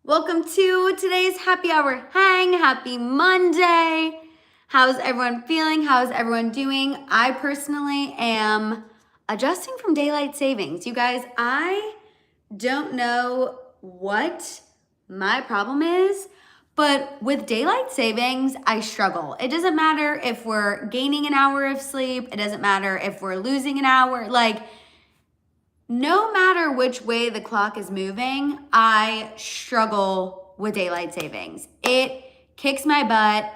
Welcome to today's happy hour hang. Happy Monday. How's everyone feeling? How's everyone doing? I personally am adjusting from daylight savings. You guys, I don't know what my problem is, but with daylight savings, I struggle. It doesn't matter if we're gaining an hour of sleep. It doesn't matter if we're losing an hour. No matter which way the clock is moving, I struggle with daylight savings. It kicks my butt.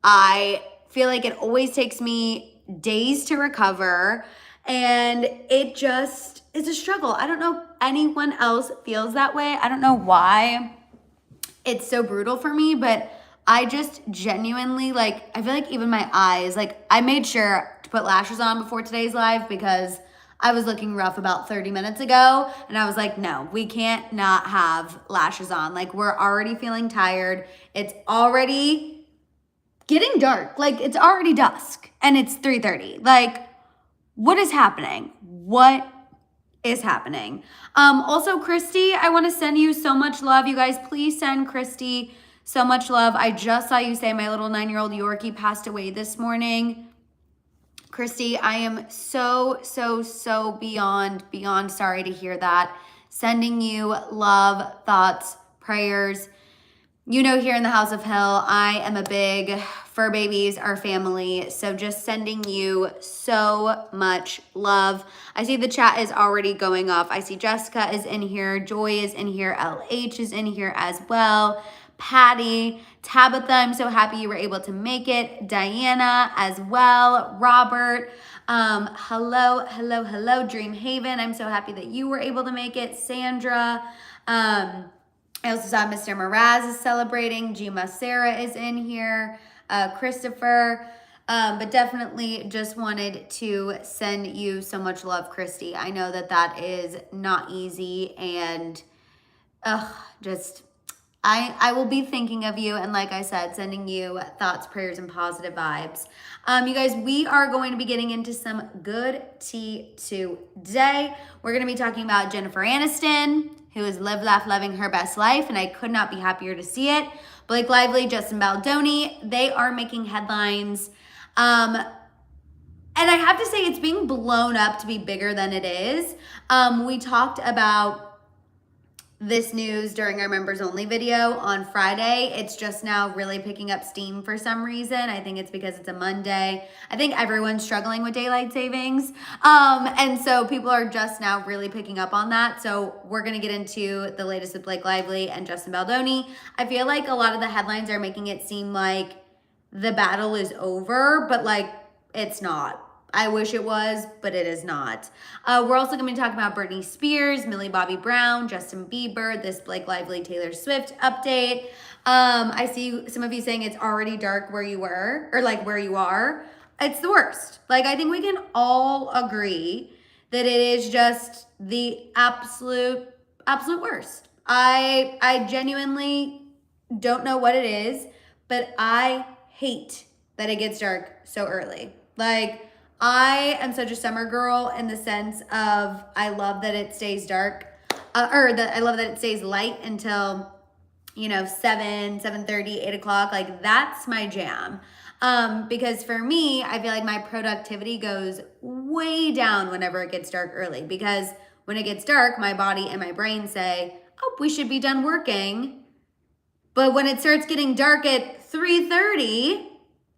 I feel like it always takes me days to recover, and it's a struggle. I don't know if anyone else feels that way. I don't know why it's so brutal for me, but I just genuinely, I feel like even my eyes, I made sure to put lashes on before today's live because I was looking rough about 30 minutes ago, and I was like, no, we can't not have lashes on. We're already feeling tired. It's already getting dark. It's already dusk, and it's 3:30. What is happening? What is happening? Also, Christy, I want to send you so much love. You guys, please send Christy so much love. I just saw you say my little 9-year-old Yorkie passed away this morning. Christy, I am so beyond sorry to hear that. Sending you love, thoughts, prayers. You know, here in the House of Hill, I am a big fur babies, our family. So just sending you so much love. I see the chat is already going off. I see Jessica is in here. Joy is in here. LH is in here as well. Patty, Tabitha, I'm so happy you were able to make it. Diana as well. Robert, hello, Dream Haven. I'm so happy that you were able to make it. Sandra, I also saw Mr. Mraz is celebrating. Gima Sarah is in here. Christopher, but definitely just wanted to send you so much love, Christy. I know that is not easy, and I will be thinking of you, and like I said, sending you thoughts, prayers, and positive vibes. You guys, we are going to be getting into some good tea today. We're going to be talking about Jennifer Aniston, who is live, laugh, loving her best life, and I could not be happier to see it. Blake Lively, Justin Baldoni, they are making headlines. And I have to say, it's being blown up to be bigger than it is. We talked about this news during our members only video on Friday. It's just now really picking up steam for some reason. I think it's because it's a Monday. I think everyone's struggling with daylight savings. And so people are just now really picking up on that. So we're gonna get into the latest with Blake Lively and Justin Baldoni. I feel like a lot of the headlines are making it seem like the battle is over, but it's not. I wish it was, but it is not. We're also going to be talking about Britney Spears, Millie Bobby Brown, Justin Bieber, this Blake Lively, Taylor Swift update. I see some of you saying it's already dark where you were, or where you are. It's the worst. I think we can all agree that it is just the absolute worst. I genuinely don't know what it is, but I hate that it gets dark so early. I am such a summer girl in the sense of I love that it stays dark, I love that it stays light until, 7:30, 8 o'clock. That's my jam. Because for me, I feel like my productivity goes way down whenever it gets dark early, because when it gets dark, my body and my brain say, oh, we should be done working. But when it starts getting dark at 3:30,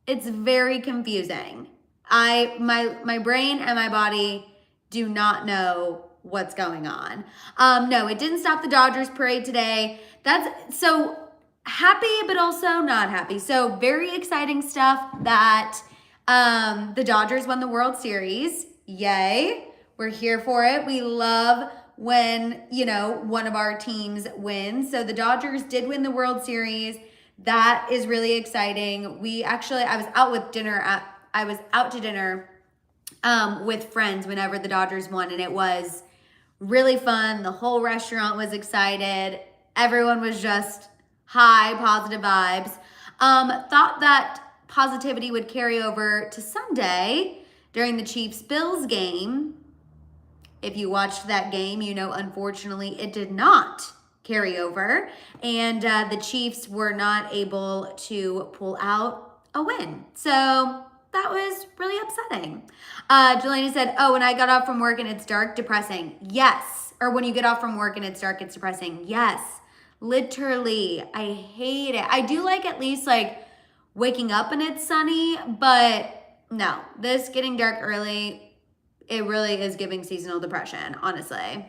it's very confusing. My brain and my body do not know what's going on. No, it didn't stop the Dodgers parade today. That's so happy, but also not happy. So very exciting stuff that the Dodgers won the World Series. Yay. We're here for it. We love when, one of our teams wins. So the Dodgers did win the World Series. That is really exciting. I was out to dinner with friends whenever the Dodgers won, and it was really fun. The whole restaurant was excited. Everyone was just high, positive vibes. Thought that positivity would carry over to Sunday during the Chiefs-Bills game. If you watched that game, unfortunately, it did not carryover, and the Chiefs were not able to pull out a win. So that was really upsetting. Jelani said, oh, when I got off from work and it's dark, depressing. Yes. Or when you get off from work and it's dark, it's depressing. Yes. Literally. I hate it. I do like at least like waking up and it's sunny, but no, this getting dark early, it really is giving seasonal depression, honestly.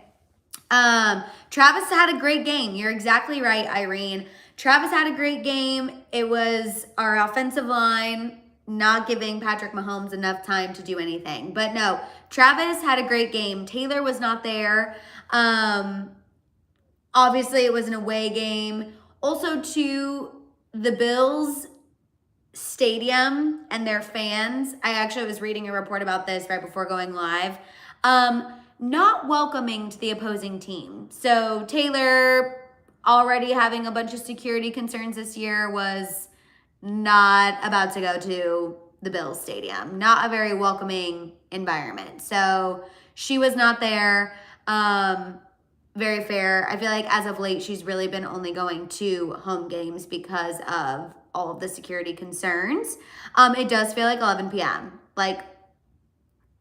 Travis had a great game. You're exactly right, Irene. Travis had a great game. It was our offensive line not giving Patrick Mahomes enough time to do anything. But no, Travis had a great game. Taylor was not there. Obviously, it was an away game. Also, to the Bills stadium and their fans, I actually was reading a report about this right before going live, not welcoming to the opposing team. So Taylor already having a bunch of security concerns this year was not about to go to the Bills stadium. Not a very welcoming environment. So she was not there. Very fair. I feel like as of late, she's really been only going to home games because of all of the security concerns. It does feel like 11 p.m. Like,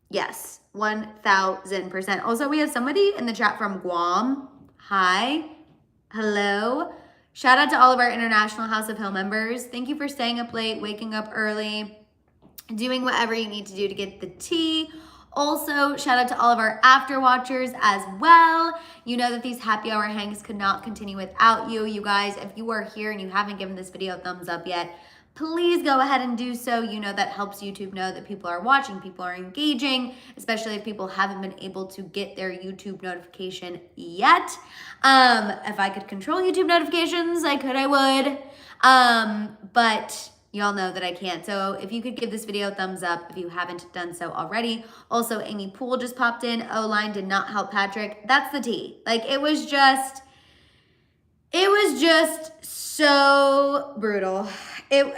yes, 1000%. Also, we have somebody in the chat from Guam. Hi. Hello. Shout out to all of our International House of Hill members. Thank you for staying up late, waking up early, doing whatever you need to do to get the tea. Also, shout out to all of our after watchers as well. You know that these happy hour hangs could not continue without you. You guys, if you are here and you haven't given this video a thumbs up yet, please go ahead and do so. You know that helps YouTube know that people are watching, people are engaging, especially if people haven't been able to get their YouTube notification yet. If I could control YouTube notifications, I would. But y'all know that I can't. So if you could give this video a thumbs up if you haven't done so already. Also, Amy Poole just popped in. O-line did not help Patrick. That's the tea. Like, it was just so brutal. And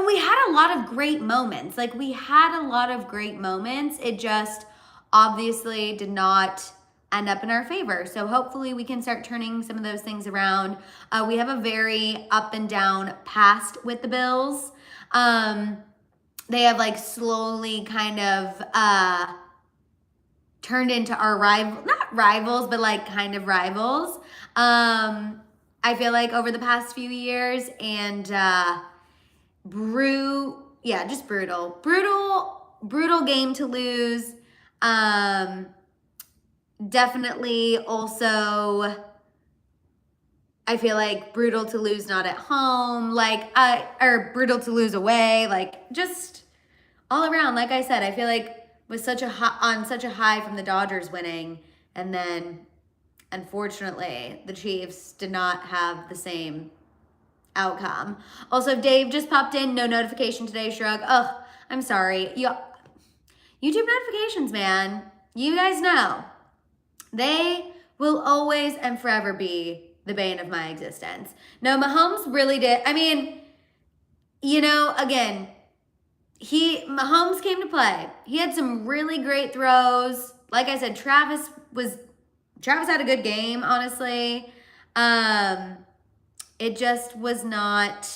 we had a lot of great moments. Like, we had a lot of great moments. It just obviously did not end up in our favor. So hopefully we can start turning some of those things around. We have a very up and down past with the Bills. They have like slowly kind of turned into our not rivals, but like kind of rivals. I feel like over the past few years, and just brutal game to lose. Definitely also, I feel like brutal to lose not at home, or brutal to lose away, like just all around. Like I said, I feel like was on such a high from the Dodgers winning, and then unfortunately the Chiefs did not have the same outcome. Also, Dave just popped in, no notification today, shrug. Ugh, I'm sorry. YouTube notifications, man. You guys know. They will always and forever be the bane of my existence. No, Mahomes really did. I mean, again, Mahomes came to play. He had some really great throws. Like I said, Travis had a good game, honestly. It just was not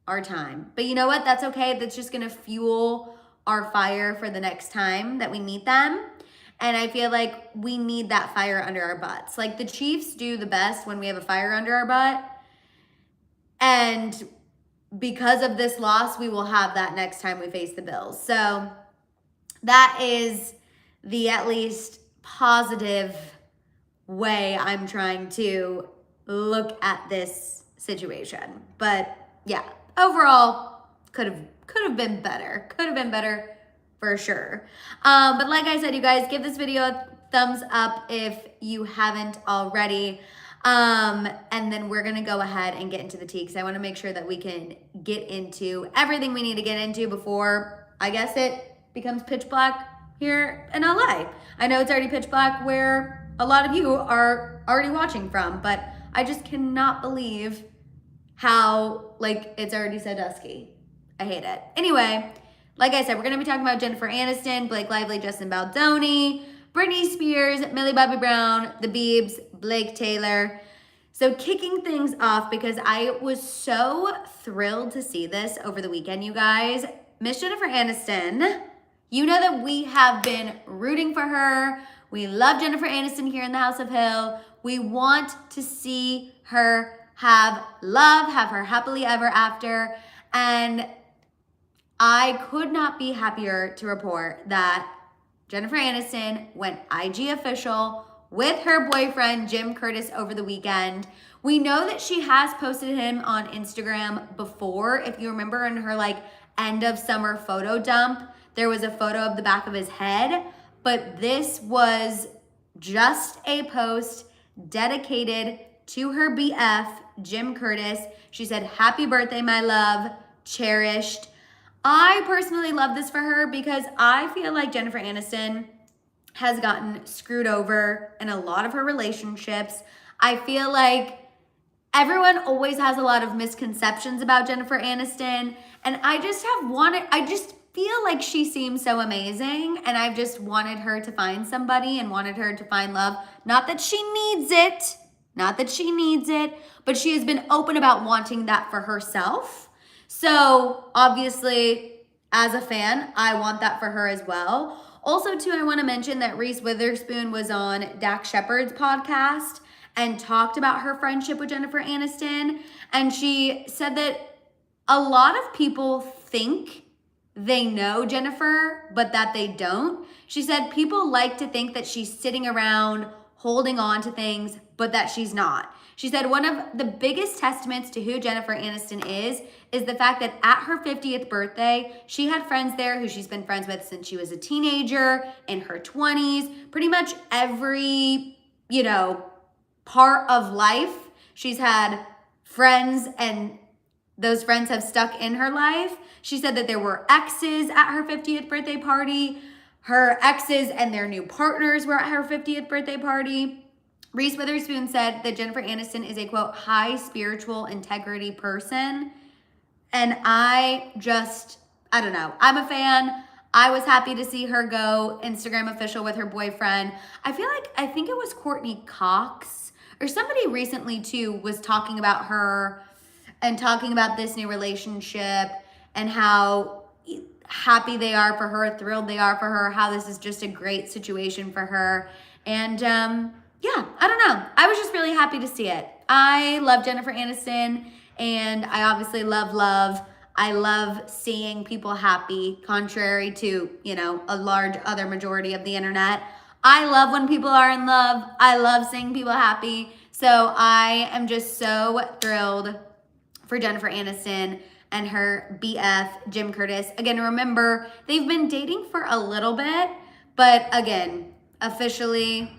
our time. But you know what? That's okay. That's just going to fuel our fire for the next time that we meet them. And I feel like we need that fire under our butts. Like, the Chiefs do the best when we have a fire under our butt. And because of this loss, we will have that next time we face the Bills. So that is the at least positive way I'm trying to look at this situation. But yeah, overall, could have been better. Could have been better. For sure. But like I said, you guys, give this video a thumbs up if you haven't already. And then we're going to go ahead and get into the tea, because I want to make sure that we can get into everything we need to get into before, I guess, it becomes pitch black here in LA. I know it's already pitch black where a lot of you are already watching from, but I just cannot believe how, it's already so dusky. I hate it. Anyway, like I said, we're going to be talking about Jennifer Aniston, Blake Lively, Justin Baldoni, Britney Spears, Millie Bobby Brown, the Biebs, Blake Taylor. So kicking things off, because I was so thrilled to see this over the weekend, you guys. Miss Jennifer Aniston, you know that we have been rooting for her. We love Jennifer Aniston here in the House of Hill. We want to see her have love, have her happily ever after. And I could not be happier to report that Jennifer Aniston went IG official with her boyfriend, Jim Curtis, over the weekend. We know that she has posted him on Instagram before. If you remember in her end of summer photo dump, there was a photo of the back of his head, but this was just a post dedicated to her BF, Jim Curtis. She said, "Happy birthday, my love, cherished." I personally love this for her because I feel like Jennifer Aniston has gotten screwed over in a lot of her relationships. I feel like everyone always has a lot of misconceptions about Jennifer Aniston, and I just feel like she seems so amazing, and I've just wanted her to find somebody and wanted her to find love. Not that she needs it, but she has been open about wanting that for herself. So obviously, as a fan, I want that for her as well. Also, too, I want to mention that Reese Witherspoon was on Dax Shepard's podcast and talked about her friendship with Jennifer Aniston. And she said that a lot of people think they know Jennifer, but that they don't. She said people like to think that she's sitting around holding on to things, but that she's not. She said one of the biggest testaments to who Jennifer Aniston is the fact that at her 50th birthday, she had friends there who she's been friends with since she was a teenager, in her 20s, pretty much every, part of life. She's had friends, and those friends have stuck in her life. She said that there were exes at her 50th birthday party. Her exes and their new partners were at her 50th birthday party. Reese Witherspoon said that Jennifer Aniston is a, quote, high spiritual integrity person. And I don't know. I'm a fan. I was happy to see her go Instagram official with her boyfriend. I think it was Courtney Cox or somebody recently too was talking about her and talking about this new relationship and how happy they are for her, thrilled they are for her, how this is just a great situation for her. And yeah, I don't know. I was just really happy to see it. I love Jennifer Aniston, and I obviously love love. I love seeing people happy, contrary to, a large other majority of the internet. I love when people are in love. I love seeing people happy. So I am just so thrilled for Jennifer Aniston and her BF, Jim Curtis. Again, remember, they've been dating for a little bit, but again, officially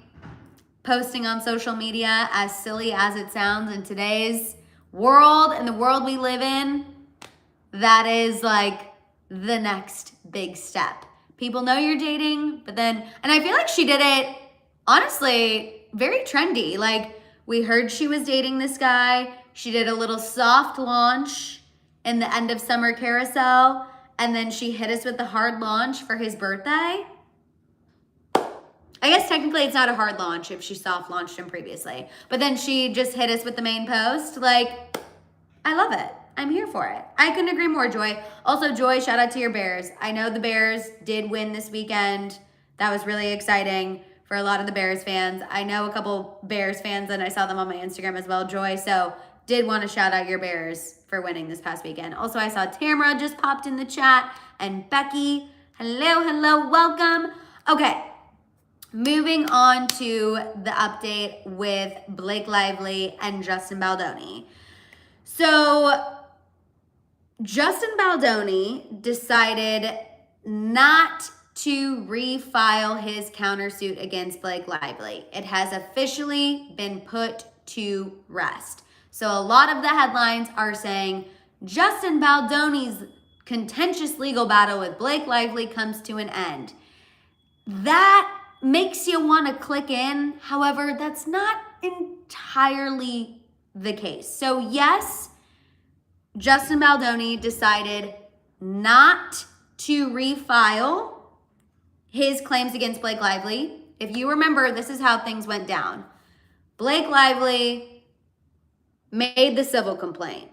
posting on social media, as silly as it sounds in today's world and the world we live in, that is the next big step. People know you're dating, and I feel like she did it, honestly, very trendy. We heard she was dating this guy. She did a little soft launch in the end of summer carousel, and then she hit us with the hard launch for his birthday. I guess technically it's not a hard launch if she soft launched him previously. But then she just hit us with the main post. I love it. I'm here for it. I couldn't agree more, Joy. Also, Joy, shout out to your Bears. I know the Bears did win this weekend. That was really exciting for a lot of the Bears fans. I know a couple Bears fans, and I saw them on my Instagram as well, Joy. So did want to shout out your Bears for winning this past weekend. Also, I saw Tamara just popped in the chat, and Becky. Hello, welcome. Okay. Moving on to the update with Blake Lively and Justin Baldoni. So Justin Baldoni decided not to refile his countersuit against Blake Lively. It has officially been put to rest. So a lot of the headlines are saying Justin Baldoni's contentious legal battle with Blake Lively comes to an end. That makes you want to click in. However, that's not entirely the case. So yes, Justin Baldoni decided not to refile his claims against Blake Lively. If you remember, this is how things went down. Blake Lively made the civil complaint.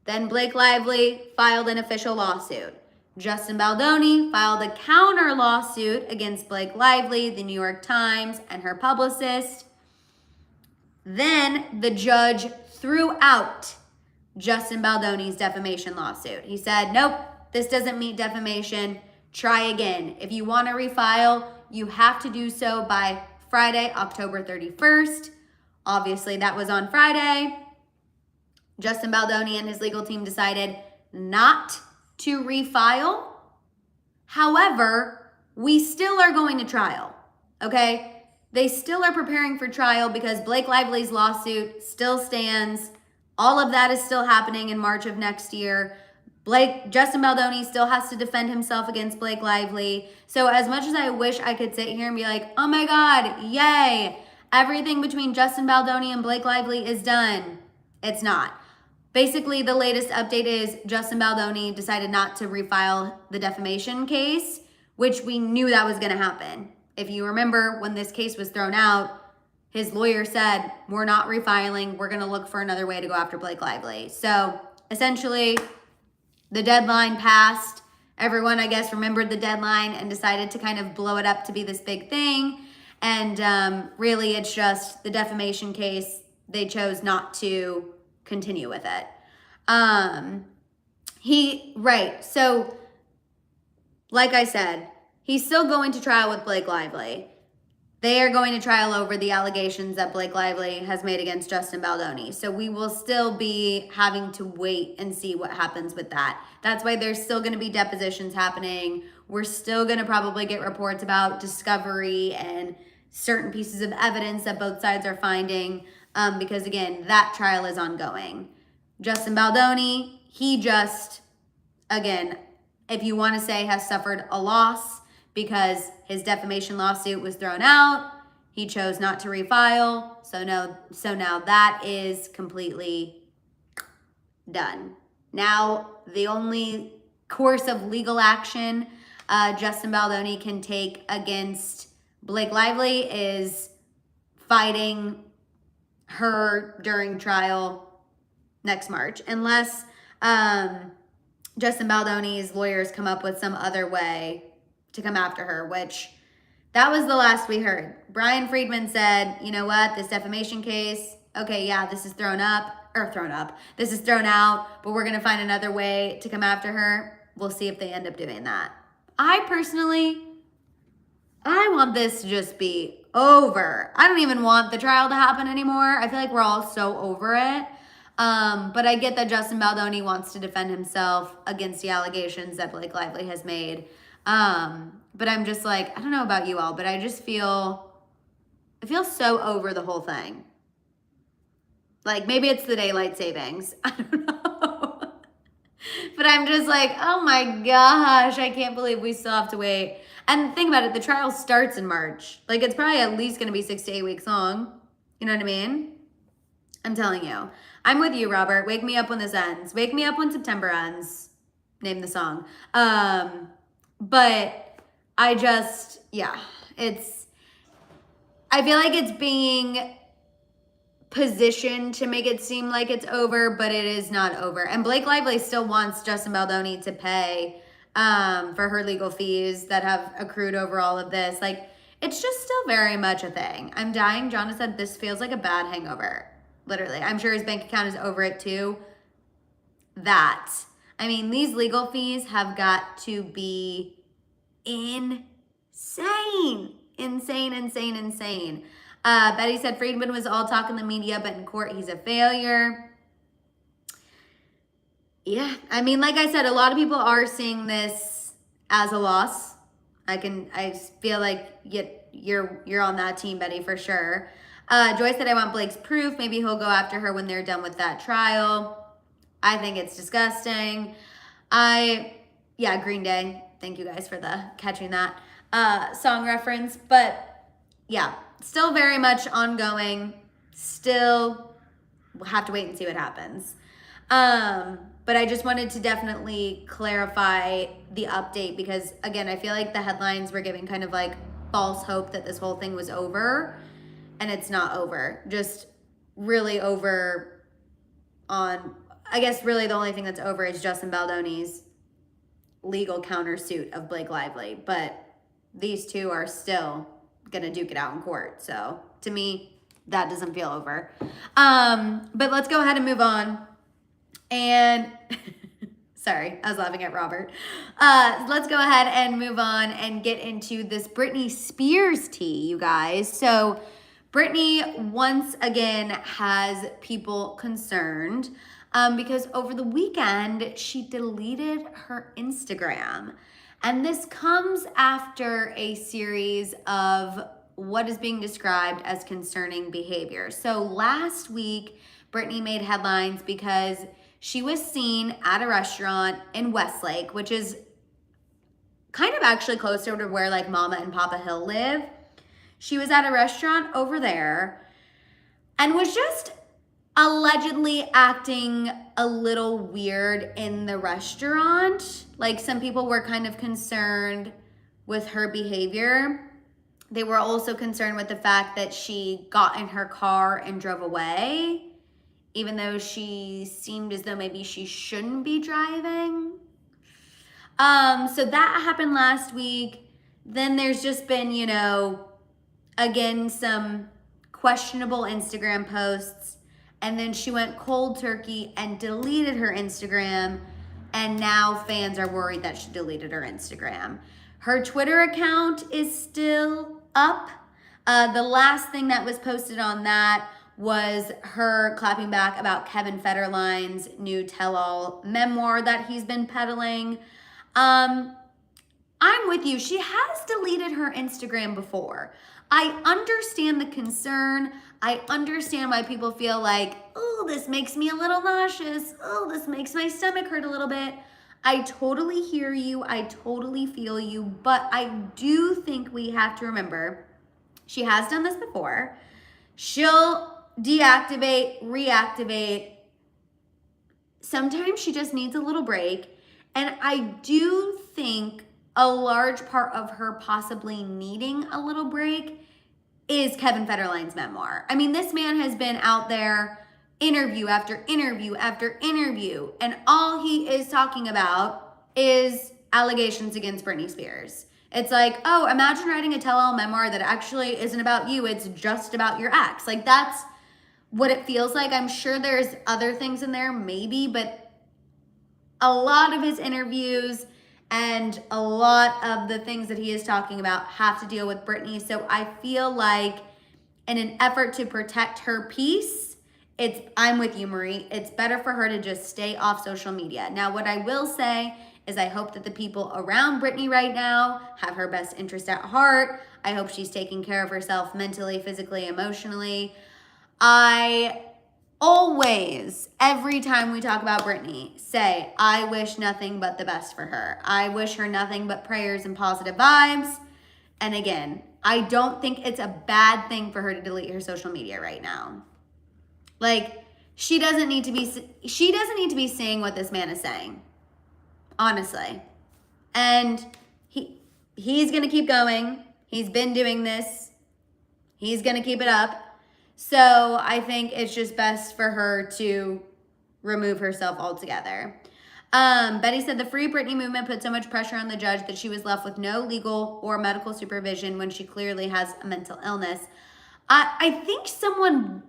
Then Blake Lively filed an official lawsuit. Justin Baldoni filed a counter lawsuit against Blake Lively, the New York Times, and her publicist. Then the judge threw out Justin Baldoni's defamation lawsuit. He said, nope, this doesn't meet defamation. Try again. If you want to refile, you have to do so by Friday, October 31st. Obviously, that was on Friday. Justin Baldoni and his legal team decided not to refile. However, we still are going to trial, okay? They still are preparing for trial because Blake Lively's lawsuit still stands. All of that is still happening in March of next year. Justin Baldoni still has to defend himself against Blake Lively. So as much as I wish I could sit here and be like, oh my God, yay, everything between Justin Baldoni and Blake Lively is done, it's not. Basically, the latest update is Justin Baldoni decided not to refile the defamation case, which we knew that was going to happen. If you remember, when this case was thrown out, his lawyer said, we're not refiling. We're going to look for another way to go after Blake Lively. So essentially, the deadline passed. Everyone, I guess, remembered the deadline and decided to kind of blow it up to be this big thing. And really, it's just the defamation case. They chose not to continue with it. So like I said, he's still going to trial with Blake Lively. They are going to trial over the allegations that Blake Lively has made against Justin Baldoni. So we will still be having to wait and see what happens with that. That's why there's still going to be depositions happening. We're still going to probably get reports about discovery and certain pieces of evidence that both sides are finding. Because again, that trial is ongoing. Justin Baldoni, he just, again, if you want to say, has suffered a loss because his defamation lawsuit was thrown out. He chose not to refile. So now that is completely done. Now, the only course of legal action Justin Baldoni can take against Blake Lively is fighting her during trial next March, unless Justin Baldoni's lawyers come up with some other way to come after her, which that was the last we heard. Brian Friedman said, you know what, this defamation case, okay, yeah, this is this is thrown out, but we're going to find another way to come after her. We'll see if they end up doing that. I want this to just be over. I don't even want the trial to happen anymore. I feel like we're all so over it. But I get that Justin Baldoni wants to defend himself against the allegations that Blake Lively has made. But I'm just like, I don't know about you all, but I feel so over the whole thing. Like, maybe it's the daylight savings. I don't know. But I'm just like, oh my gosh, I can't believe we still have to wait. And think about it, the trial starts in March. Like, it's probably at least going to be 6 to 8 weeks long. You know what I mean? I'm telling you. I'm with you, Robert. Wake me up when this ends. Wake me up when September ends. Name the song. But I just, yeah, I feel like it's being positioned to make it seem like it's over, but it is not over. And Blake Lively still wants Justin Baldoni to pay for her legal fees that have accrued over all of this. Like, it's just still very much a thing. I'm dying. Jonna said this feels like a bad hangover. Literally. I'm sure his bank account is over it too. I mean, these legal fees have got to be insane. Insane. Betty said Friedman was all talk in the media, but in court, he's a failure. Yeah, I mean, like I said, a lot of people are seeing this as a loss. I feel like you're on that team, Betty, for sure. Joy said, I want Blake's proof. Maybe he'll go after her when they're done with that trial. I think it's disgusting. Green Day. Thank you guys for catching that song reference. But yeah, still very much ongoing. Still, we'll have to wait and see what happens. But I just wanted to definitely clarify the update because, again, I feel like the headlines were giving kind of like false hope that this whole thing was over, and it's not over. Just really over on, I guess really the only thing that's over is Justin Baldoni's legal countersuit of Blake Lively. But these two are still gonna duke it out in court. So to me, that doesn't feel over. But let's go ahead and move on. And sorry, I was laughing at Robert. Let's go ahead and move on and get into this Britney Spears tea, you guys. So Britney once again has people concerned because over the weekend, she deleted her Instagram. And this comes after a series of what is being described as concerning behavior. So last week, Britney made headlines because she was seen at a restaurant in Westlake, which is kind of actually closer to where like Mama and Papa Hill live. She was at a restaurant over there and was just allegedly acting a little weird in the restaurant. Like some people were kind of concerned with her behavior. They were also concerned with the fact that she got in her car and drove away, even though she seemed as though maybe she shouldn't be driving. So that happened last week. Then there's just been, you know, again, some questionable Instagram posts. And then she went cold turkey and deleted her Instagram. And now fans are worried that she deleted her Instagram. Her Twitter account is still up. The last thing that was posted on that was her clapping back about Kevin Federline's new tell-all memoir that he's been peddling. I'm with you. She has deleted her Instagram before. I understand the concern. I understand why people feel like, oh, this makes me a little nauseous. Oh, this makes my stomach hurt a little bit. I totally hear you. I totally feel you. But I do think we have to remember she has done this before. She'll deactivate, reactivate. Sometimes she just needs a little break. And I do think a large part of her possibly needing a little break is Kevin Federline's memoir. I mean, this man has been out there interview after interview after interview, and all he is talking about is allegations against Britney Spears. It's like, oh, imagine writing a tell-all memoir that actually isn't about you, it's just about your ex. Like, that's what it feels like. I'm sure there's other things in there, maybe, but a lot of his interviews and a lot of the things that he is talking about have to deal with Britney. So I feel like in an effort to protect her peace, I'm with you, Marie. It's better for her to just stay off social media. Now, what I will say is I hope that the people around Britney right now have her best interest at heart. I hope she's taking care of herself mentally, physically, emotionally. I always, every time we talk about Britney, say, I wish nothing but the best for her. I wish her nothing but prayers and positive vibes. And again, I don't think it's a bad thing for her to delete her social media right now. Like, she doesn't need to be saying what this man is saying. Honestly. And he's going to keep going. He's been doing this. He's going to keep it up. So I think it's just best for her to remove herself altogether. Betty said the Free Britney movement put so much pressure on the judge that she was left with no legal or medical supervision when she clearly has a mental illness. I think someone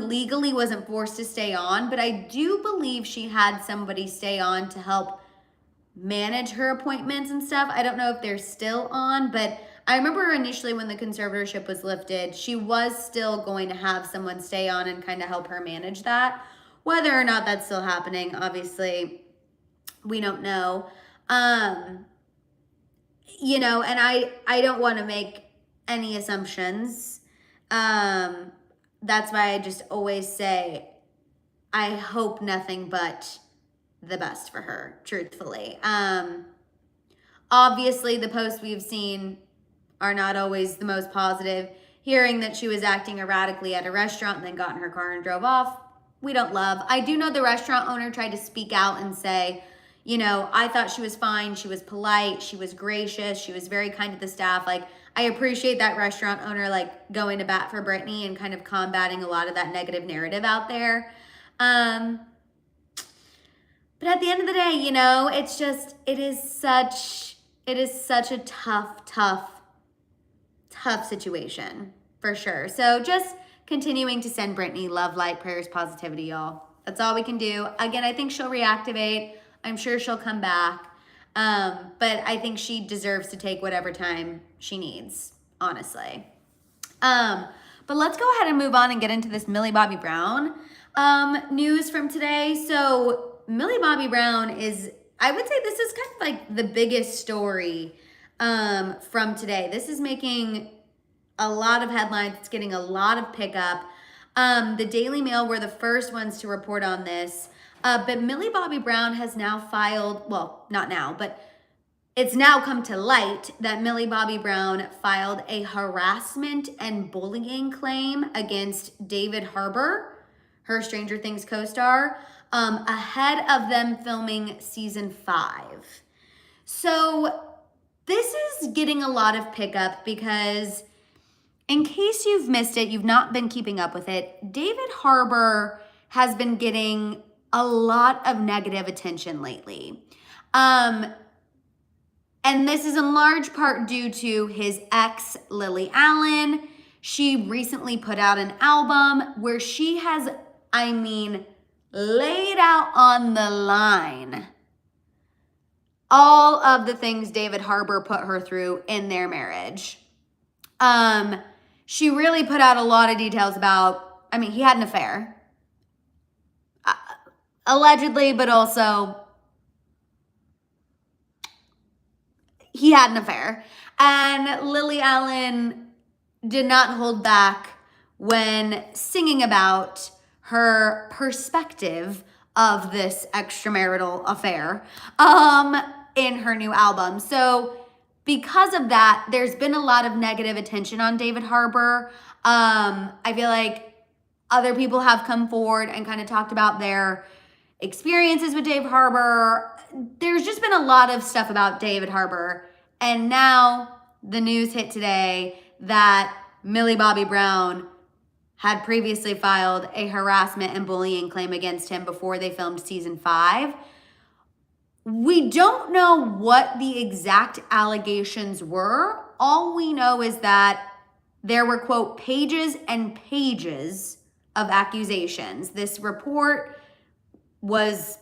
legally wasn't forced to stay on, but I do believe she had somebody stay on to help manage her appointments and stuff. I don't know if they're still on, but I remember initially when the conservatorship was lifted, she was still going to have someone stay on and kind of help her manage that. Whether or not that's still happening, obviously, we don't know. You know, and I don't want to make any assumptions. That's why I just always say, I hope nothing but the best for her, truthfully. Obviously, the posts we've seen are not always the most positive. Hearing that she was acting erratically at a restaurant and then got in her car and drove off, we don't love. I do know the restaurant owner tried to speak out and say, You know, I thought she was fine. She was polite. She was gracious. She was very kind to the staff. Like, I appreciate that restaurant owner, like, going to bat for Britney and kind of combating a lot of that negative narrative out there. But at the end of the day, you know, it's just, it is such a tough situation for sure. So just continuing to send Britney love, light, prayers, positivity, y'all. That's all we can do. Again, I think she'll reactivate. I'm sure she'll come back. But I think she deserves to take whatever time she needs, honestly. But let's go ahead and move on and get into this Millie Bobby Brown news from today. So Millie Bobby Brown is, I would say this is kind of like the biggest story from today. This is making a lot of headlines. It's getting a lot of pickup. The Daily Mail were the first ones to report on this. But Millie Bobby Brown has now filed, well, not now, but it's now come to light that Millie Bobby Brown filed a harassment and bullying claim against David Harbour, her Stranger Things co-star, ahead of them filming season 5. So this is getting a lot of pickup because, in case you've missed it, you've not been keeping up with it, David Harbour has been getting a lot of negative attention lately. And this is in large part due to his ex, Lily Allen. She recently put out an album where she has, I mean, laid out on the line all of the things David Harbour put her through in their marriage. She really put out a lot of details about, I mean, he had an affair. Allegedly, but also he had an affair. And Lily Allen did not hold back when singing about her perspective of this extramarital affair in her new album. So because of that, there's been a lot of negative attention on David Harbour. I feel like other people have come forward and kind of talked about their experiences with David Harbour. There's just been a lot of stuff about David Harbour. And now the news hit today that Millie Bobby Brown had previously filed a harassment and bullying claim against him before they filmed season 5. We don't know what the exact allegations were. All we know is that there were, quote, pages and pages of accusations. This report was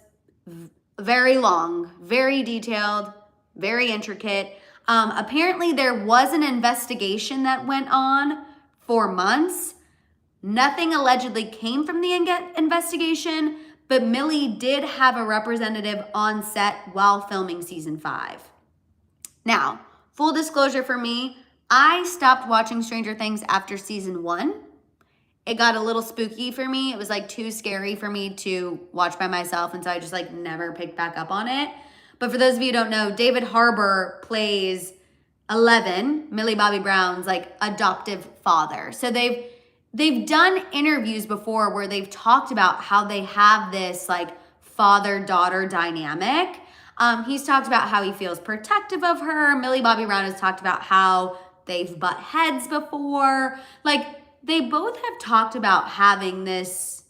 very long, very detailed, very intricate. Apparently there was an investigation that went on for months. Nothing allegedly came from the investigation, but Millie did have a representative on set while filming season 5. Now, full disclosure for me, I stopped watching Stranger Things after season 1. It got a little spooky for me. It was like too scary for me to watch by myself, and so I just like never picked back up on it. But for those of you who don't know, David Harbour plays 11, Millie Bobby Brown's like adoptive father. So they've done interviews before where they've talked about how they have this like father-daughter dynamic. He's talked about how he feels protective of her. Millie Bobby Brown has talked about how they've butt heads before. Like, they both have talked about having this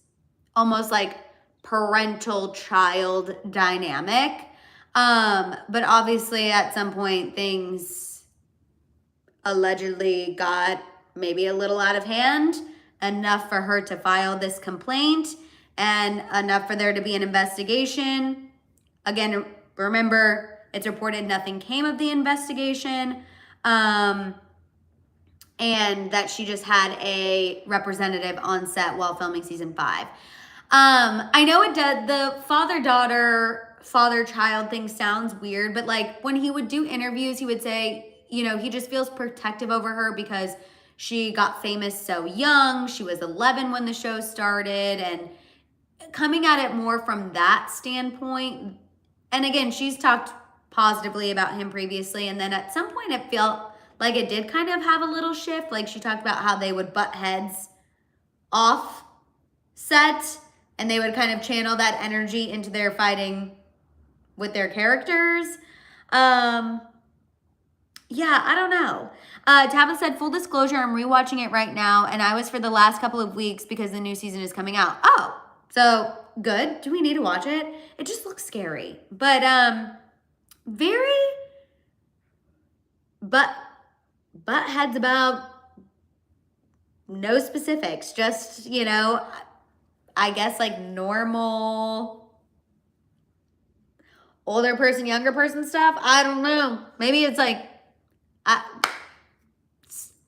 almost like parental child dynamic. But obviously at some point things allegedly got maybe a little out of hand, enough for her to file this complaint and enough for there to be an investigation. Again, remember, it's reported nothing came of the investigation. And that she just had a representative on set while filming season 5. I know it does, the father-daughter, father-child thing sounds weird, but like when he would do interviews, he would say, you know, he just feels protective over her because she got famous so young. She was 11 when the show started, and coming at it more from that standpoint. And again, she's talked positively about him previously, and then at some point it felt like it did kind of have a little shift. Like she talked about how they would butt heads off set and they would kind of channel that energy into their fighting with their characters. Yeah, I don't know. Tabitha said, full disclosure, I'm rewatching it right now, and I was for the last couple of weeks because the new season is coming out. Oh, so good. Do we need to watch it? It just looks scary. But very butt heads about no specifics. Just, you know, I guess like normal older person, younger person stuff. I don't know. Maybe it's like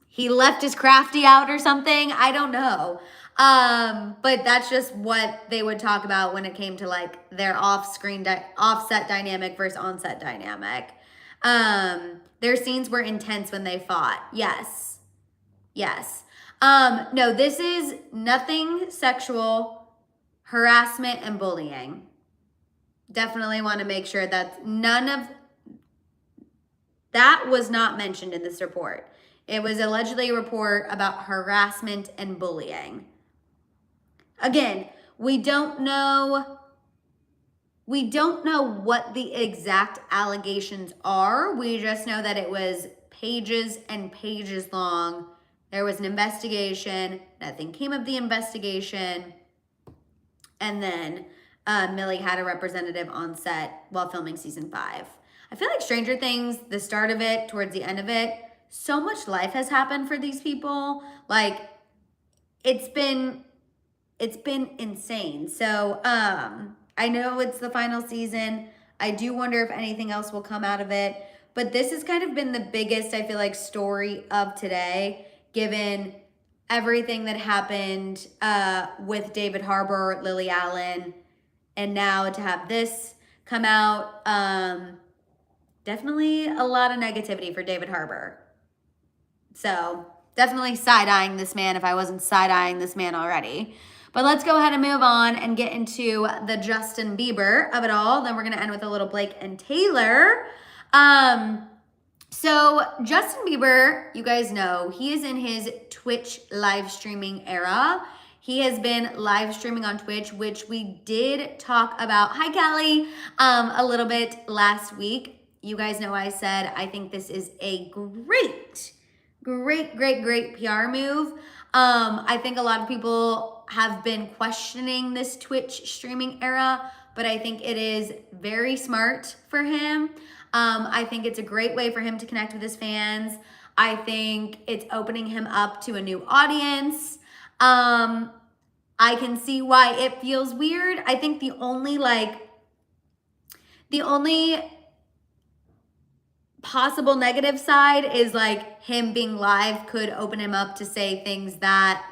he left his crafty out or something. I don't know. But that's just what they would talk about when it came to like their offset dynamic versus onset dynamic. Their scenes were intense when they fought. Yes. Yes. No, this is nothing sexual, harassment, and bullying. Definitely want to make sure that none of that was not mentioned in this report. It was allegedly a report about harassment and bullying. Again, we don't know what the exact allegations are. We just know that it was pages and pages long. There was an investigation. Nothing came of the investigation. And then Millie had a representative on set while filming season 5. I feel like Stranger Things, the start of it, towards the end of it, so much life has happened for these people. Like, it's been insane. So I know it's the final season. I do wonder if anything else will come out of it. But this has kind of been the biggest, I feel like, story of today, given everything that happened with David Harbour, Lily Allen, and now to have this come out. Definitely a lot of negativity for David Harbour. So definitely side-eyeing this man if I wasn't side-eyeing this man already. But let's go ahead and move on and get into the Justin Bieber of it all. Then we're going to end with a little Blake and Taylor. So Justin Bieber, you guys know, he is in his Twitch live streaming era. He has been live streaming on Twitch, which we did talk about, hi Kelly, a little bit last week. You guys know I said I think this is a great PR move. I think a lot of people have been questioning this Twitch streaming era, but I think it is very smart for him. I think it's a great way for him to connect with his fans. I think it's opening him up to a new audience. I can see why it feels weird. I think the only possible negative side is like him being live could open him up to say things that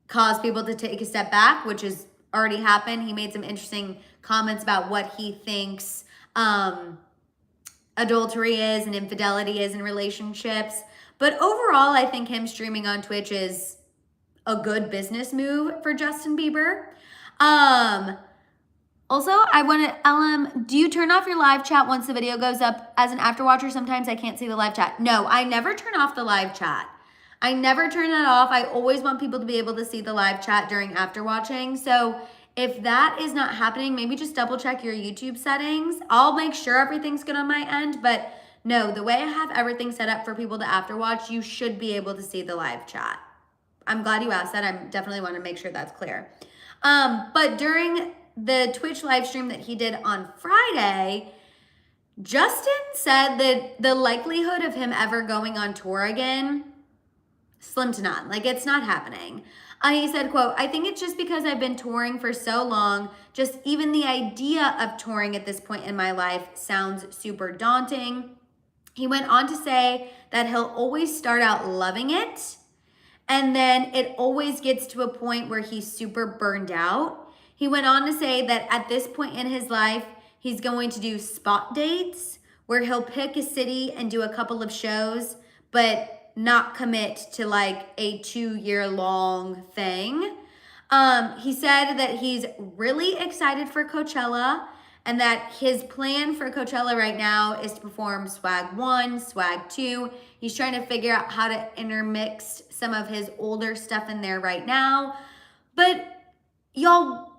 cause people to take a step back, which has already happened. He made some interesting comments about what he thinks adultery is and infidelity is in relationships. But overall, I think him streaming on Twitch is a good business move for Justin Bieber. Also, I want to, do you turn off your live chat once the video goes up? As an afterwatcher, sometimes I can't see the live chat. No, I never turn off the live chat. I never turn that off. I always want people to be able to see the live chat during afterwatching. So if that is not happening, maybe just double check your YouTube settings. I'll make sure everything's good on my end, but no, the way I have everything set up for people to afterwatch, you should be able to see the live chat. I'm glad you asked that. I definitely want to make sure that's clear. But during the Twitch live stream that he did on Friday, Justin said that the likelihood of him ever going on tour again, slim to none. Like, it's not happening. He said, quote, I think it's just because I've been touring for so long, just even the idea of touring at this point in my life sounds super daunting. He went on to say that he'll always start out loving it, and then it always gets to a point where he's super burned out. He went on to say that at this point in his life, he's going to do spot dates where he'll pick a city and do a couple of shows, but not commit to like a 2-year-long thing. He said that he's really excited for Coachella and that his plan for Coachella right now is to perform Swag 1, Swag 2. He's trying to figure out how to intermix some of his older stuff in there right now. But y'all,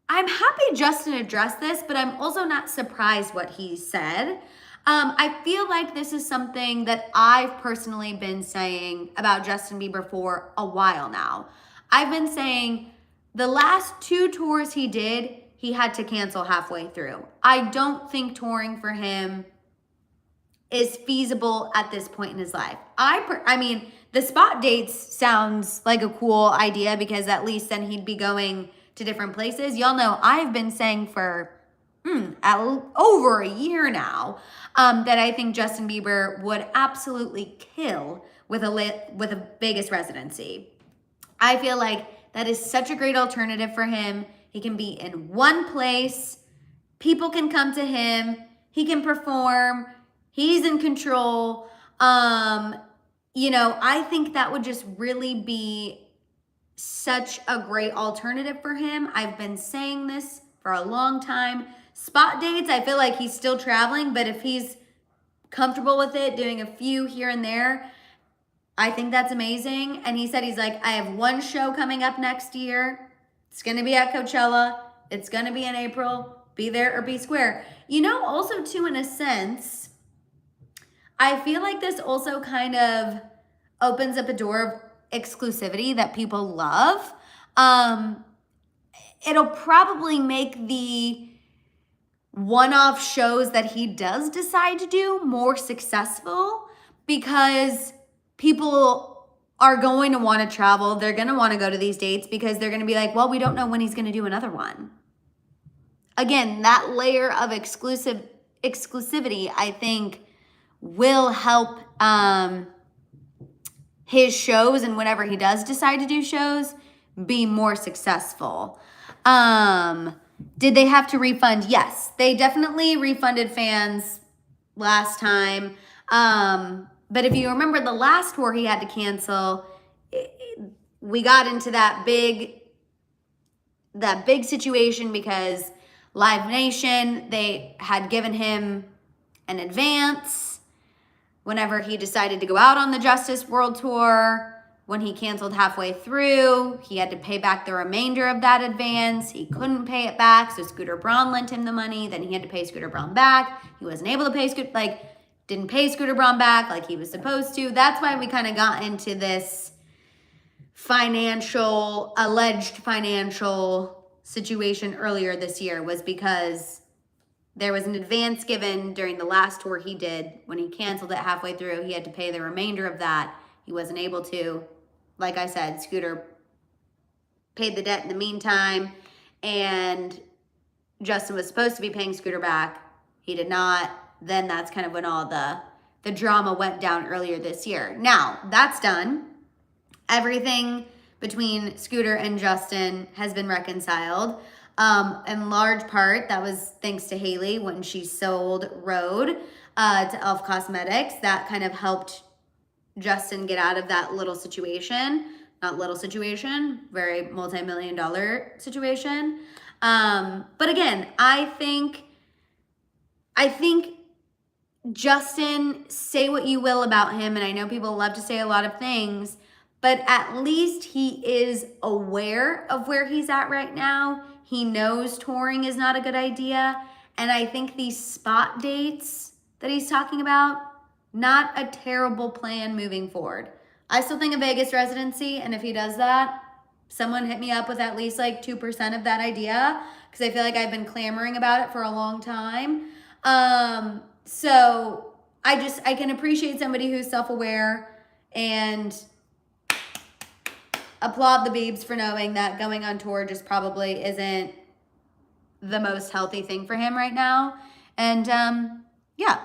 I'm happy Justin addressed this, but I'm also not surprised what he said. I feel like this is something that I've personally been saying about Justin Bieber for a while now. I've been saying the last 2 tours he did, he had to cancel halfway through. I don't think touring for him is feasible at this point in his life. I mean, the spot dates sounds like a cool idea because at least then he'd be going to different places. Y'all know I've been saying for over a year now that I think Justin Bieber would absolutely kill with a Vegas residency. I feel like that is such a great alternative for him. He can be in one place. People can come to him. He can perform. He's in control. You know, I think that would just really be such a great alternative for him. I've been saying this for a long time. Spot dates, I feel like he's still traveling, but if he's comfortable with it, doing a few here and there, I think that's amazing. And he said, he's like, I have 1 show coming up next year. It's going to be at Coachella. It's going to be in April. Be there or be square. You know, also too, in a sense, I feel like this also kind of opens up a door of exclusivity that people love. It'll probably make the one-off shows that he does decide to do more successful because people are going to want to travel. They're going to want to go to these dates because they're going to be like, well, we don't know when he's going to do another one. Again, that layer of exclusivity, I think, will help his shows and whenever he does decide to do shows be more successful. Did they have to refund? Yes, they definitely refunded fans last time. But if you remember the last tour he had to cancel, we got into that big situation because Live Nation, they had given him an advance whenever he decided to go out on the Justice World Tour. When he canceled halfway through, he had to pay back the remainder of that advance. He couldn't pay it back, so Scooter Braun lent him the money. Then he had to pay Scooter Braun back. He wasn't able to pay didn't pay Scooter Braun back like he was supposed to. That's why we kind of got into this alleged financial situation earlier this year, was because there was an advance given during the last tour he did. When he canceled it halfway through, he had to pay the remainder of that. He wasn't able to. Like I said, Scooter paid the debt in the meantime, and Justin was supposed to be paying Scooter back. He did not. Then that's kind of when all the drama went down earlier this year. Now, that's done. Everything between Scooter and Justin has been reconciled. In large part, that was thanks to Haley when she sold Rhode to Elf Cosmetics. That kind of helped Justin get out of that little situation. Not little situation, very multi-million-dollar situation. But again, I think Justin, say what you will about him, and I know people love to say a lot of things, but at least he is aware of where he's at right now. He knows touring is not a good idea. And I think these spot dates that he's talking about, not a terrible plan moving forward. I still think a Vegas residency, and if he does that, someone hit me up with at least 2% of that idea, because I feel like I've been clamoring about it for a long time. So I can appreciate somebody who's self-aware and applaud the Biebs for knowing that going on tour just probably isn't the most healthy thing for him right now. And yeah,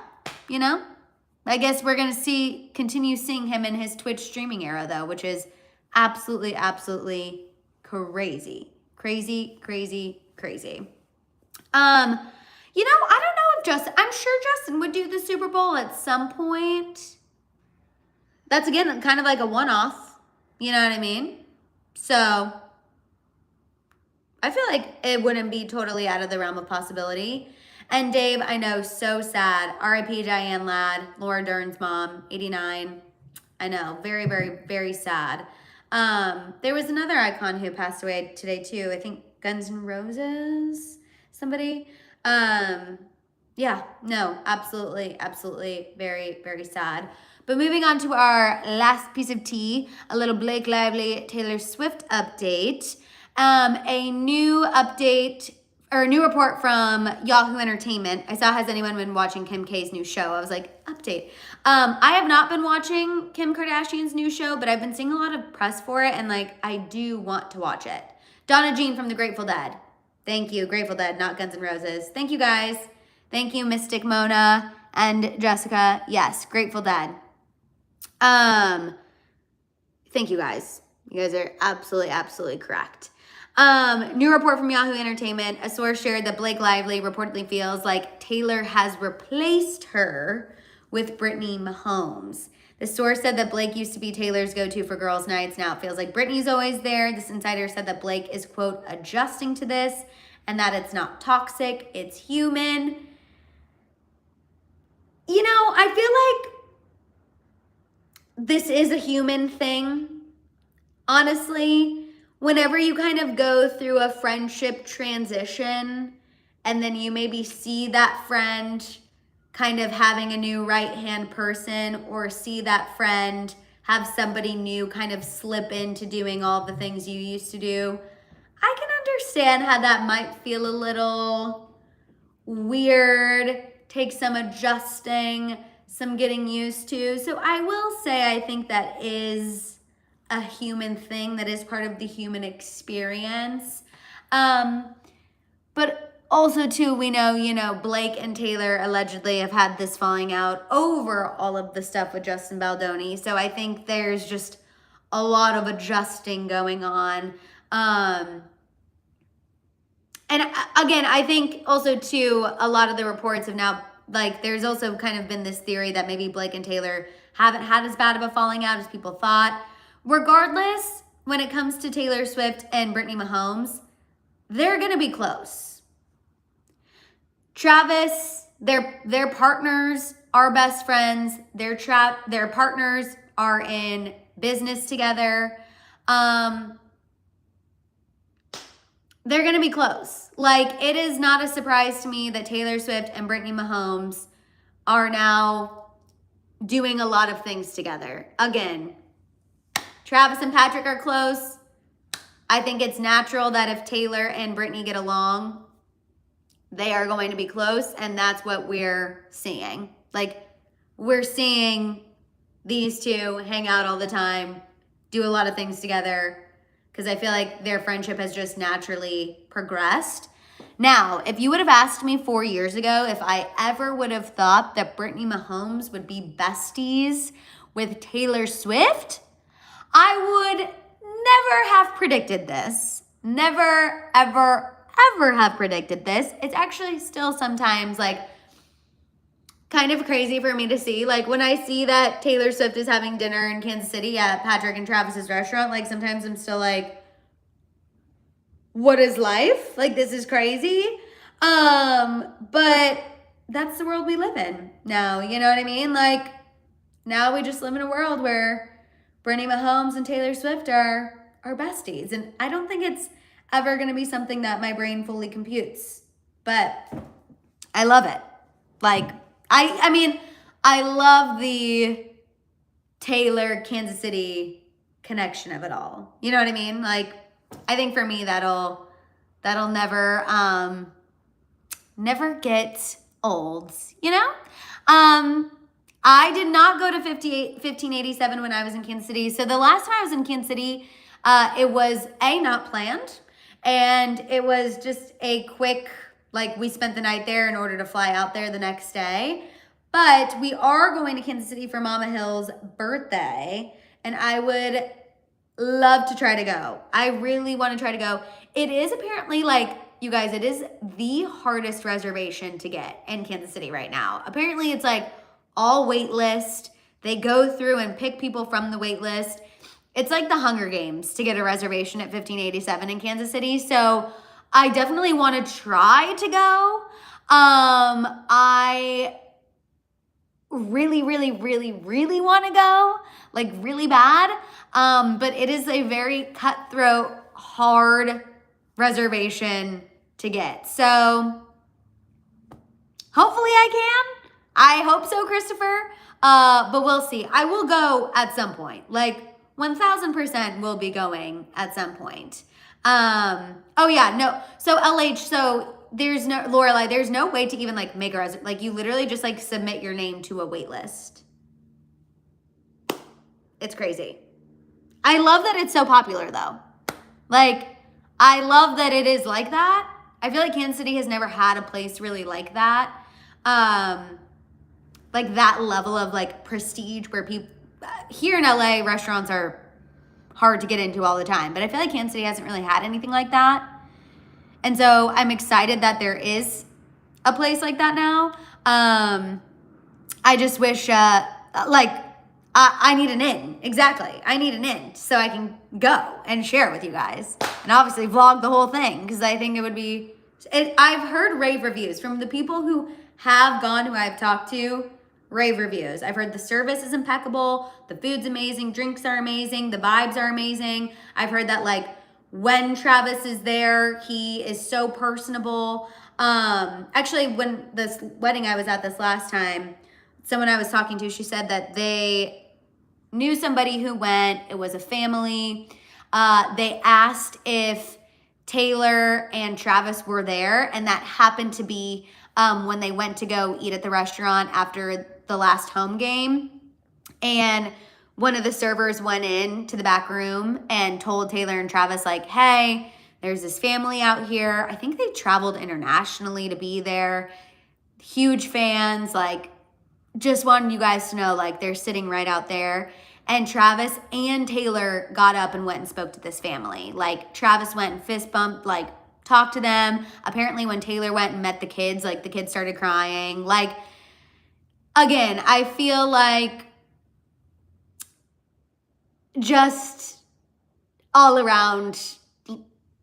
I guess we're going to continue seeing him in his Twitch streaming era though, which is absolutely, absolutely crazy. Crazy, crazy, crazy. I don't know if I'm sure Justin would do the Super Bowl at some point. That's again kind of like a one-off, you know what I mean? So I feel like it wouldn't be totally out of the realm of possibility. And Dave, I know, so sad. R.I.P. Diane Ladd, Laura Dern's mom, 89. I know, very, very, very sad. There was another icon who passed away today too. I think Guns N' Roses, somebody. Yeah, no, absolutely, absolutely, very, very sad. But moving on to our last piece of tea, a little Blake Lively Taylor Swift update. A new update or a new report from Yahoo Entertainment. I saw, has anyone been watching Kim K's new show? I was like, update. I have not been watching Kim Kardashian's new show, but I've been seeing a lot of press for it, and like, I do want to watch it. Donna Jean from the Grateful Dead. Thank you, Grateful Dead, not Guns N' Roses. Thank you, guys. Thank you, Mystic Mona and Jessica. Yes, Grateful Dead. Thank you, guys. You guys are absolutely, absolutely correct. New report from Yahoo Entertainment. A source shared that Blake Lively reportedly feels like Taylor has replaced her with Britney Mahomes. The source said that Blake used to be Taylor's go-to for girls' nights. Now it feels like Britney's always there. This insider said that Blake is, quote, adjusting to this and that it's not toxic, it's human. You know, I feel like this is a human thing. Honestly, whenever you kind of go through a friendship transition and then you maybe see that friend kind of having a new right-hand person, or see that friend have somebody new kind of slip into doing all the things you used to do, I can understand how that might feel a little weird, take some adjusting, some getting used to. So I will say I think that is a human thing, that is part of the human experience. But also too, we know, you know, Blake and Taylor allegedly have had this falling out over all of the stuff with Justin Baldoni. So I think there's just a lot of adjusting going on. And again, I think also too, a lot of the reports have now, like, there's also kind of been this theory that maybe Blake and Taylor haven't had as bad of a falling out as people thought. Regardless, when it comes to Taylor Swift and Britney Mahomes, they're going to be close. Travis, their partners are best friends. Their partners are in business together. They're going to be close. Like, it is not a surprise to me that Taylor Swift and Britney Mahomes are now doing a lot of things together. Again, Travis and Patrick are close. I think it's natural that if Taylor and Britney get along, they are going to be close, and that's what we're seeing. Like, we're seeing these two hang out all the time, do a lot of things together, because I feel like their friendship has just naturally progressed. Now, if you would have asked me 4 years ago if I ever would have thought that Britney Mahomes would be besties with Taylor Swift, I would never have predicted this. Never, ever, ever have predicted this. It's actually still sometimes like kind of crazy for me to see. Like, when I see that Taylor Swift is having dinner in Kansas City at Patrick and Travis's restaurant, like, sometimes I'm still like, what is life? Like, this is crazy. But that's the world we live in now. You know what I mean? Like, now we just live in a world where Britney Mahomes and Taylor Swift are besties. And I don't think it's ever going to be something that my brain fully computes. But I love it. Like, I mean, I love the Taylor Kansas City connection of it all. You know what I mean? Like, I think for me that'll never get old, you know? I did not go to 1587 when I was in Kansas City. So the last time I was in Kansas City, it was not planned, and it was just a quick, like, we spent the night there in order to fly out there the next day. But we are going to Kansas City for Mama Hill's birthday, and I would love to try to go. I really want to try to go. It is apparently, like, you guys, it is the hardest reservation to get in Kansas City right now. Apparently it's like all wait list. They go through and pick people from the wait list. It's like the Hunger Games to get a reservation at 1587 in Kansas City. So I definitely want to try to go. really, really, really, really want to go, like really bad. But it is a very cutthroat, hard reservation to get. So hopefully I can. I hope so, Christopher. But we'll see. I will go at some point. Like 1000% will be going at some point. Oh yeah, no. So LH, so there's no, Lorelai, there's no way to even like make a reservation. Like you literally just like submit your name to a wait list. It's crazy. I love that it's so popular though. Like, I love that it is like that. I feel like Kansas City has never had a place really like that. Like that level of like prestige where people, here in LA, restaurants are hard to get into all the time. But I feel like Kansas City hasn't really had anything like that. And so I'm excited that there is a place like that now. I just wish, I need an in. Exactly. I need an in so I can go and share it with you guys. And obviously vlog the whole thing because I think it would be... I've heard rave reviews from the people who have gone, who I've talked to, rave reviews. I've heard the service is impeccable, the food's amazing, drinks are amazing, the vibes are amazing. I've heard that like when Travis is there, he is so personable. Actually, when this wedding I was at this last time, someone I was talking to, she said that they knew somebody who went. It was a family. They asked if Taylor and Travis were there, and that happened to be when they went to go eat at the restaurant after the last home game. And one of the servers went in to the back room and told Taylor and Travis, like, hey, there's this family out here. I think they traveled internationally to be there. Huge fans, like, just wanted you guys to know, like, they're sitting right out there. And Travis and Taylor got up and went and spoke to this family. Like, Travis went and fist bumped, like, talked to them. Apparently when Taylor went and met the kids, like, the kids started crying. Like, again, I feel like just all around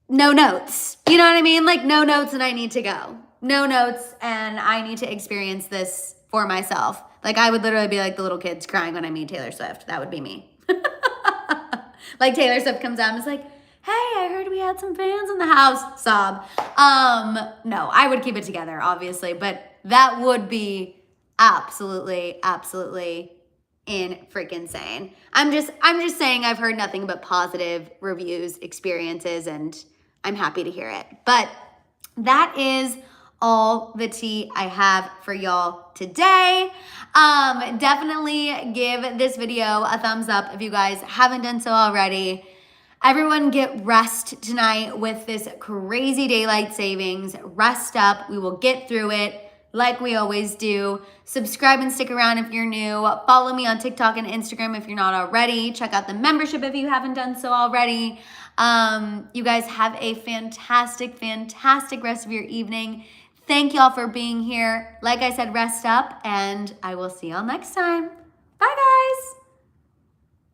no notes. You know what I mean? Like, no notes and I need to go. No notes and I need to experience this for myself. Like, I would literally be like the little kids crying when I meet Taylor Swift. That would be me. Like, Taylor Swift comes out and is like, hey, I heard we had some fans in the house. Sob. No, I would keep it together, obviously. But that would be absolutely, absolutely in freaking insane. I'm just saying I've heard nothing but positive reviews, experiences, and I'm happy to hear it. But that is all the tea I have for y'all today. Definitely give this video a thumbs up if you guys haven't done so already. Everyone get rest tonight with this crazy daylight savings. Rest up. We will get through it like we always do. Subscribe and stick around if you're new. Follow me on TikTok and Instagram if you're not already. Check out the membership if you haven't done so already. You guys have a fantastic, fantastic rest of your evening. Thank y'all for being here. Like I said, rest up, and I will see y'all next time.